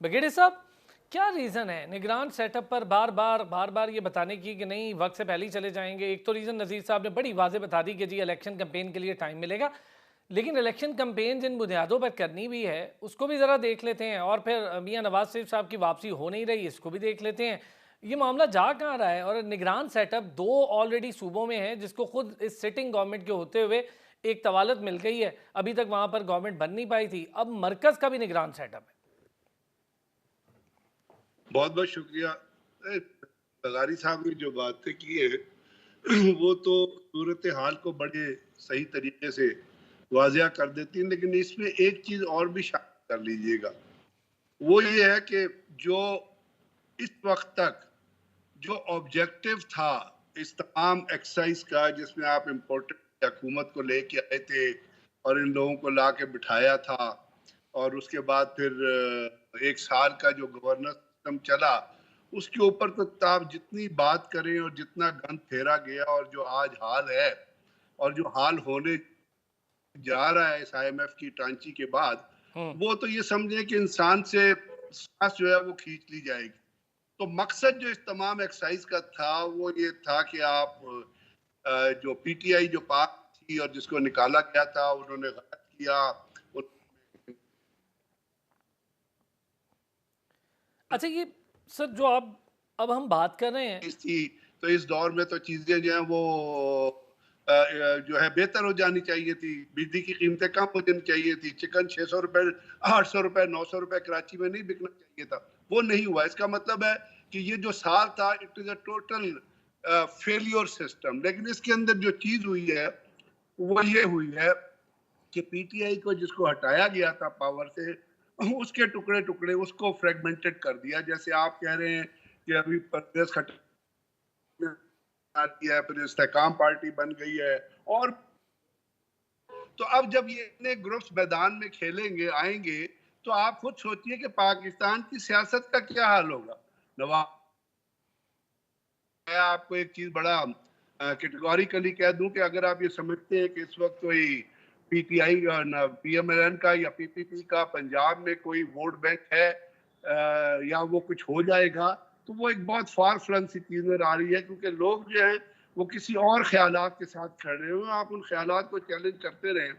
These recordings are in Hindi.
बगेड़ी साहब, क्या रीज़न है निगरान सेटअप पर बार बार ये बताने की कि नहीं वक्त से पहले ही चले जाएंगे? एक तो रीज़न नज़ीर साहब ने बड़ी वाज़ेह बता दी कि जी इलेक्शन कैंपेन के लिए टाइम मिलेगा, लेकिन इलेक्शन कैंपेन जिन बुनियादों पर करनी भी है उसको भी ज़रा देख लेते हैं। और फिर मियाँ नवाज शरीफ साहब की वापसी हो नहीं रही, इसको भी देख लेते हैं। ये मामला जा कहाँ रहा है? और निगरान सेटअप दो ऑलरेडी सूबों में है, जिसको खुद इस सिटिंग गवर्नमेंट के होते हुए एक तवालत मिल गई है, अभी तक वहाँ पर गवर्नमेंट बन नहीं पाई थी, अब मरकज़ का भी निगरान सेटअप है। बहुत बहुत शुक्रिया। लगारी साहब ने जो बातें की है वो तो सूरत हाल को बड़े सही तरीके से वाजिया कर देती है, लेकिन इसमें एक चीज और भी शामिल कर लीजिएगा। वो ये है कि जो इस वक्त तक जो ऑब्जेक्टिव था इस तमाम एक्सरसाइज का, जिसमें आप इम्पोर्टेंट हुकूमत को लेके आए थे और इन लोगों को ला के बिठाया था, और उसके बाद फिर एक साल का जो गवर्नेंस सिस्टम चला, उसके ऊपर तो आप जितनी बात करें और जितना गंद फेरा गया, और जो आज हाल है और जो हाल होने जा रहा है इस आईएमएफ की टांची के बाद, हम्म। वो तो ये समझें कि इंसान से सांस जो है वो खींच ली जाएगी। तो मकसद जो इस तमाम एक्सरसाइज का था वो ये था कि आप जो पीटीआई जो पाक थी और जिसको निकाला गया था, उन्होंने गलत किया। अच्छा, ये सर जो आप अब हम बात कर रहे हैं। थी, तो इस दौर में तो चीजें जो है वो जो है बेहतर हो जानी चाहिए थी। बिजली की कीमतें कम हो जानी चाहिए थी। चिकन 600 रुपए, 800 रुपए, 900 रुपए कराची में नहीं बिकना चाहिए था। वो नहीं हुआ। इसका मतलब है कि ये जो साल था it is a total failure system. लेकिन इसके अंदर जो चीज हुई है वो ये हुई है कि पीटीआई को जिसको हटाया गया था पावर से, उसके टुकड़े टुकड़े उसको फ्रेगमेंटेड कर दिया। जैसे आप कह रहे हैं कि अभी परवेज खट्टर दिया है, फिर इस्तेकाम पार्टी बन गई है। और तो अब जब ये इतने ग्रुप्स मैदान में खेलेंगे आएंगे, तो आप खुद सोचिए कि पाकिस्तान की सियासत का क्या हाल होगा। नवाज, मैं आपको एक चीज बड़ा कैटेगोरिकली कह दूं कि अगर आप ये समझते हैं कि इस वक्त कोई पीटीआई और पीएमएलएन का या पीपीपी का पंजाब में कोई वोट बैंक है या वो कुछ हो जाएगा, तो वो एक बहुत फार फ्लंग सी चीज नजर आ रही है। क्योंकि लोग जो हैं वो किसी और ख्यालात के साथ खड़े हुए हैं। आप उन ख्यालात को चैलेंज करते रहें,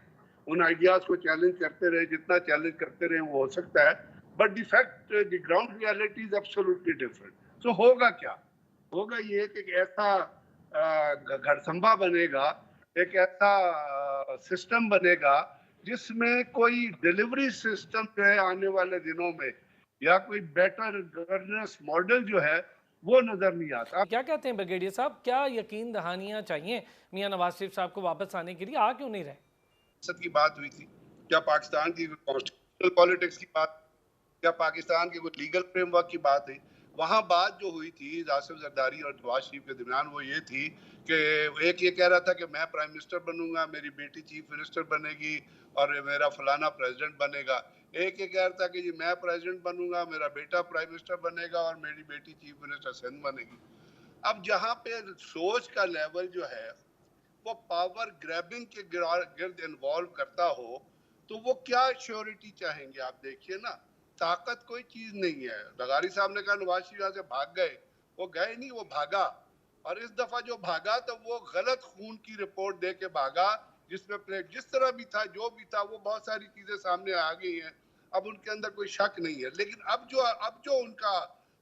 उन आइडियाज को चैलेंज करते रहे, जितना चैलेंज करते रहे वो हो सकता है। But the fact the ground reality is absolutely different. So होगा क्या? होगा ये कि एक ऐसा घरसंभा बनेगा, एक ऐसा सिस्टम बनेगा जिसमें कोई डिलीवरी सिस्टम जो है आने वाले दिनों में, या कोई बेटर गवर्नेंस मॉडल जो है वो नजर नहीं आता। क्या कहते हैं ब्रिगेडियर साहब, क्या यकीन दहानियां चाहिए मियां नवाज शरीफ साहब को वापस आने के लिए? आ क्यों नहीं रहे? की बात हुई थी क्या? पाकिस्तान की कॉन्स्टिट्यूशनल पॉलिटिक्स की बात या पाकिस्तान के कुछ लीगल फ्रेमवर्क की बात है? वहां बात जो हुई थी आसिफ जरदारी और नवाज शरीफ के दरमियान वो ये थी कि एक ये कह रहा था कि मैं प्राइम मिनिस्टर बनूंगा, मेरी बेटी चीफ मिनिस्टर बनेगी और मेरा फलाना प्रेसिडेंट बनेगा। एक ये कह रहा था कि जी मैं प्रेसिडेंट बनूंगा, मेरा बेटा प्राइम मिनिस्टर बनेगा और मेरी बेटी चीफ मिनिस्टर सिंध बनेगी। अब जहाँ पे सोच का लेवल जो है वो पावर ग्रैबिंग के गिर्द इन्वॉल्व करता हो, तो वो क्या श्योरिटी चाहेंगे? आप देखिए ना, ताकत कोई चीज नहीं है। लगारी साहब ने कहा नवाज शरीफ यहाँ से भाग गए, वो गए नहीं, वो भागा। और इस दफा जो भागा तो वो गलत खून की रिपोर्ट दे के भागा, जिसमें जिस तरह भी था जो भी था वो बहुत सारी चीजें सामने आ गई हैं। अब उनके अंदर कोई शक नहीं है। लेकिन अब जो उनका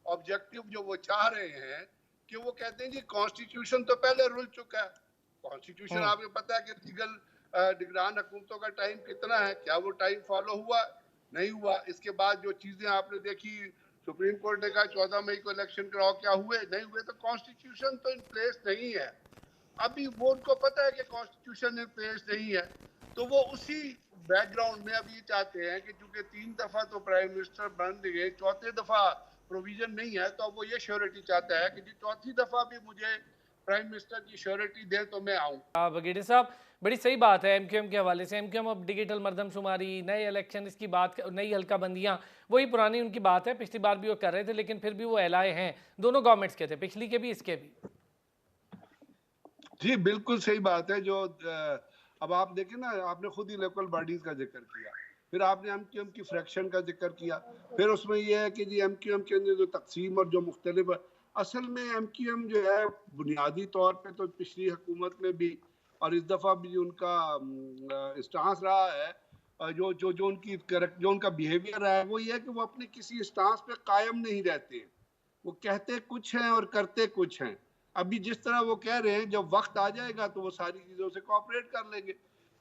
ऑब्जेक्टिव जो वो चाह रहे हैं कि वो कहते हैं जी कॉन्स्टिट्यूशन तो पहले रुल चुका है। कॉन्स्टिट्यूशन हम्म। आपको पता है कि लीगल निगरान हुकूमतों का टाइम कितना है, क्या वो टाइम फॉलो हुआ? नहीं हुआ। इसके बाद जो चीजें आपने देखी, सुप्रीम कोर्ट ने कहा 14 मई को इलेक्शन कराओ, क्या हुए? नहीं हुए। तो कॉन्स्टिट्यूशन तो इन प्लेस नहीं है। अभी वो उनको पता है कि कॉन्स्टिट्यूशन इन प्लेस नहीं है, तो वो उसी बैकग्राउंड में अभी चाहते हैं कि चूंकि 3 दफा तो प्राइम मिनिस्टर बन गए, चौथे दफा प्रोविजन नहीं है, तो अब वो ये श्योरिटी चाहता है कि जी चौथी दफा भी मुझे प्राइम मिनिस्टर की श्योरिटी दे तो मैं आऊं। ब्रिगेडियर साहब, बड़ी सही बात है एमक्यूएम के हवाले से। एमक्यूएम अब डिजिटल मरदमशुमारी, नए इलेक्शन, इसकी बात, नई हल्का बंदियाँ, वही पुरानी उनकी बात है। पिछली बार भी वो कर रहे थे, लेकिन फिर भी वो एलाए हैं, दोनों गवर्नमेंट्स के थे, पिछली के भी इसके भी। जी बिल्कुल सही बात है। जो अब आप देखें ना, आपने खुद ही लोकल बॉडीज का जिक्र किया। फिर आपने एमक्यूएम की फ्रैक्शन का जिक्र किया, फिर उसमें यह है कि जी एमक्यूएम के अंदर जो तकसीम और जो मुख्तलिफ, असल में एमक्यूएम जो है बुनियादी तौर पे तो पिछली हुकूमत में भी और इस दफ़ा भी उनका स्टांस रहा है, जो जो जो उनकी जो उनका बिहेवियर रहा है वो ये है कि वो अपने किसी स्टांस पे कायम नहीं रहते हैं। वो कहते कुछ हैं और करते कुछ हैं। अभी जिस तरह वो कह रहे हैं जब वक्त आ जाएगा तो वो सारी चीज़ों से कोऑपरेट कर लेंगे,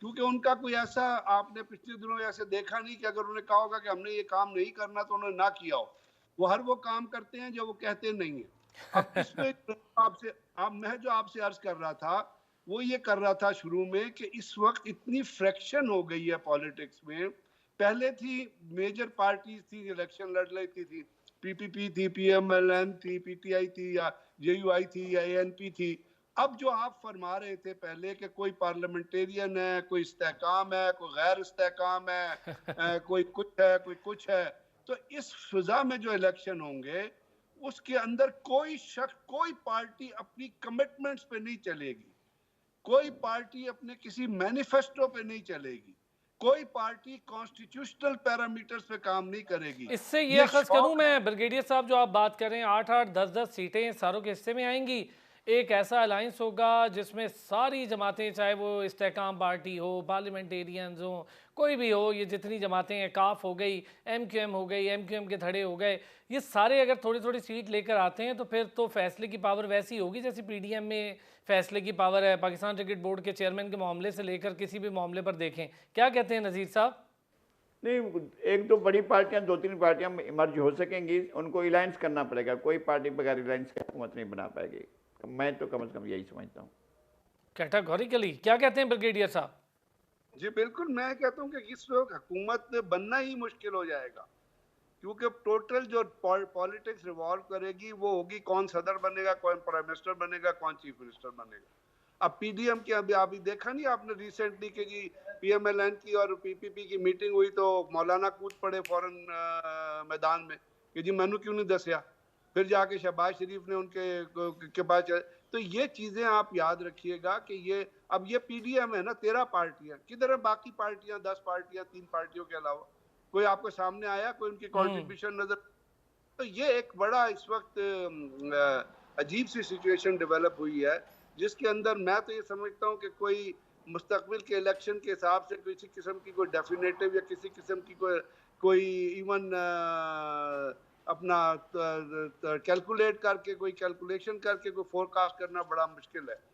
क्योंकि उनका कोई ऐसा, आपने पिछले दिनों ऐसे देखा नहीं कि अगर उन्होंने कहा होगा कि हमने ये काम नहीं करना तो उन्होंने ना किया हो। वो हर वो काम करते हैं जो वो कहते नहीं है। अब इसमें आपसे, अब मैं जो आपसे अर्ज कर रहा था वो ये कर रहा था शुरू में कि इस वक्त इतनी फ्रैक्शन हो गई है पॉलिटिक्स में। पहले थी मेजर पार्टीज थी, इलेक्शन लड़ लेती थी, पीपीपी थी, पीएमएलएन थी, पीटीआई थी, या जेयूआई थी, या एएनपी थी। अब जो आप फरमा रहे थे पहले कि कोई पार्लियामेंटेरियन है, कोई इस्तेकाम है, कोई गैर इस्तेकाम है, कोई कुछ है, कोई कुछ है, तो इस फिजा में जो इलेक्शन होंगे उसके अंदर कोई शख्स, कोई पार्टी अपनी कमिटमेंट्स पे नहीं चलेगी, कोई पार्टी अपने किसी मैनिफेस्टो पे नहीं चलेगी, कोई पार्टी कॉन्स्टिट्यूशनल पैरामीटर्स पे काम नहीं करेगी। इससे ये ये अखज़ करूं शौक, मैं, ब्रिगेडियर साहब, जो आप बात कर रहे हैं 8-8 10-10 सीटें सारों के हिस्से में आएंगी। एक ऐसा अलायंस होगा जिसमें सारी जमातें, चाहे वो इस्तेकाम पार्टी हो, पार्लियामेंटेरियंस हो, कोई भी हो, ये जितनी जमातें हैं, काफ हो गई, एमक्यूएम हो गई, एमक्यूएम के धड़े हो गए, ये सारे अगर थोड़ी थोड़ी सीट लेकर आते हैं तो फिर तो फैसले की पावर वैसी होगी जैसे पीडीएम में फैसले की पावर है, पाकिस्तान क्रिकेट बोर्ड के चेयरमैन के मामले से लेकर किसी भी मामले पर देखें। क्या कहते हैं नज़ीर साहब? नहीं, एक दो बड़ी पार्टियां, दो तीन पार्टियां इमर्ज हो सकेंगी, उनको अलायंस करना पड़ेगा। कोई पार्टी बगैर अलायंस के हुकूमत नहीं बना पाएगी। मैं तो कम से कम यही समझता हूँ। कैटेगोरिकली क्या कहते हैं ब्रिगेडियर साहब? जी बिल्कुल, मैं कहता हूँ कि इस वक्त हुकूमत बनना ही मुश्किल हो जाएगा, क्योंकि टोटल जो पॉलिटिक्स रिवॉल्व करेगी वो होगी कौन सदर बनेगा, कौन प्राइम मिनिस्टर बनेगा, कौन चीफ मिनिस्टर बनेगा। अब पीडीएम की अभी देखा नहीं आपने रिसेंटली कि जी पीएमएलएन की और पीपीपी की मीटिंग हुई तो मौलाना कूद पड़े फौरन मैदान में कि जी मैनू क्यों नहीं दसिया, फिर जाके शहबाज शरीफ ने के पास चले। तो ये चीजें आप याद रखिएगा कि ये, अब ये पीडीएम है ना, 13 पार्टियां, किधर है बाकी पार्टियां, 10 पार्टियां, 3 पार्टियों के अलावा कोई आपको सामने आया, कोई उनकी कंट्रीब्यूशन नजर? तो ये एक बड़ा इस वक्त अजीब सी सिचुएशन डेवलप हुई है, जिसके अंदर मैं तो ये समझता हूँ कि कोई मुस्तकबिल के इलेक्शन के हिसाब से किसी किस्म की कोई डेफिनेटिव या किसी किस्म की कोई इवन अपना कैलकुलेट करके, कोई कैलकुलेशन करके कोई फोरकास्ट करना बड़ा मुश्किल है।